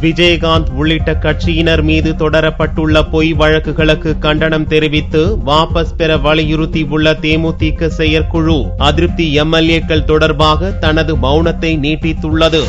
விஜயகாந்த் உள்ளிட்ட கட்சியினர் மீது தொடரப்பட்டுள்ள பொய் வழக்குகளுக்கு கண்டனம் தெரிவித்து வாபஸ் பெற வலியுறுத்தியுள்ள தேமுதிக செயற்குழு அதிருப்தி எம்எல்ஏக்கள் தொடர்பாக தனது மௌனத்தை நீட்டித்துள்ளது.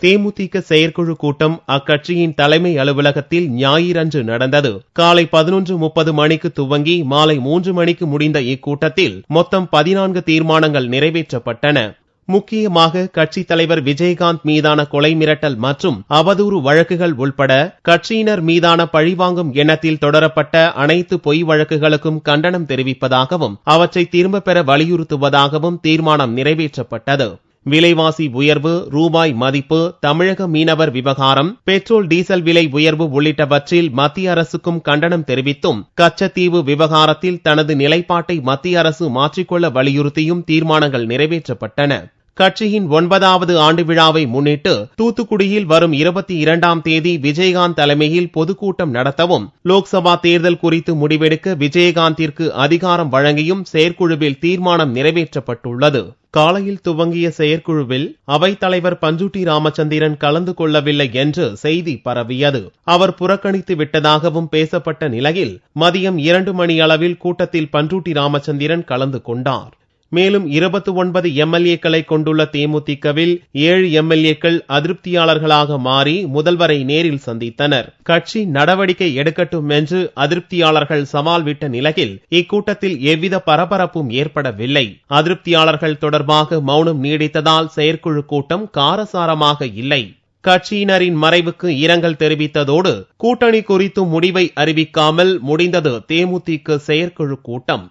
தேமுதிக செயற்குழு கூட்டம் அக்கட்சியின் தலைமை அலுவலகத்தில் ஞாயிறன்று நடந்தது. காலை 11:30 மணிக்கு துவங்கி மாலை 3 மணிக்கு முடிந்த இக்கூட்டத்தில் மொத்தம் 14 தீர்மானங்கள் நிறைவேற்றப்பட்டன. முக்கியமாக கட்சித் தலைவர் விஜயகாந்த் மீதான கொலை மிரட்டல் மற்றும் அவதூறு வழக்குகள் உள்பட கட்சியினர் மீதான பழிவாங்கும் எண்ணத்தில் தொடரப்பட்ட அனைத்து பொய் வழக்குகளுக்கும் கண்டனம் தெரிவிப்பதாகவும் அவற்றை திரும்பப் பெற வலியுறுத்துவதாகவும் தீர்மானம் நிறைவேற்றப்பட்டது. விலைவாசி உயர்வு, ரூபாய் மதிப்பு, தமிழக மீனவர் விவகாரம், பெட்ரோல் டீசல் விலை உயர்வு உள்ளிட்டவற்றில் மத்திய அரசுக்கும் கண்டனம் தெரிவித்தும் கச்சத்தீவு விவகாரத்தில் தனது நிலைப்பாட்டை மத்திய அரசு மாற்றிக்கொள்ள வலியுறுத்தியும் தீர்மானங்கள் நிறைவேற்றப்பட்டன. கட்சியின் 9வது ஆண்டு விழாவை முன்னிட்டு தூத்துக்குடியில் வரும் 22ஆம் தேதி விஜயகாந்த் தலைமையில் பொதுக்கூட்டம் நடத்தவும், லோக்சபா தேர்தல் குறித்து முடிவெடுக்க விஜயகாந்திற்கு அதிகாரம் வழங்கியும் செயற்குழுவில் தீர்மானம் நிறைவேற்றப்பட்டுள்ளது. காலையில் துவங்கிய செயற்குழுவில் அவைத் தலைவர் பஞ்சூட்டி ராமச்சந்திரன் கலந்து கொள்ளவில்லை என்று செய்தி பரவியது. அவர் புறக்கணித்து விட்டதாகவும் பேசப்பட்ட நிலையில் மதியம் 2 மணி அளவில் கூட்டத்தில் பஞ்சூட்டி ராமச்சந்திரன் கலந்து கொண்டார். மேலும் 29 எம்எல்ஏக்களை கொண்டுள்ள தேமுதிகவில் 7 எம்எல்ஏக்கள் அதிருப்தியாளர்களாக மாறி முதல்வரை நேரில் சந்தித்தனர். கட்சி நடவடிக்கை எடுக்கட்டும் என்று அதிருப்தியாளர்கள் சவால் விட்ட நிலையில் இக்கூட்டத்தில் எவ்வித பரபரப்பும் ஏற்படவில்லை. அதிருப்தியாளர்கள் தொடர்பாக மௌனம் நீடித்ததால் செயற்குழு கூட்டம் காரசாரமாக இல்லை. கட்சியினரின் மறைவுக்கு இரங்கல் தெரிவித்ததோடு கூட்டணி குறித்து முடிவை அறிவிக்காமல் முடிந்தது தேமுதிக செயற்குழு கூட்டம்.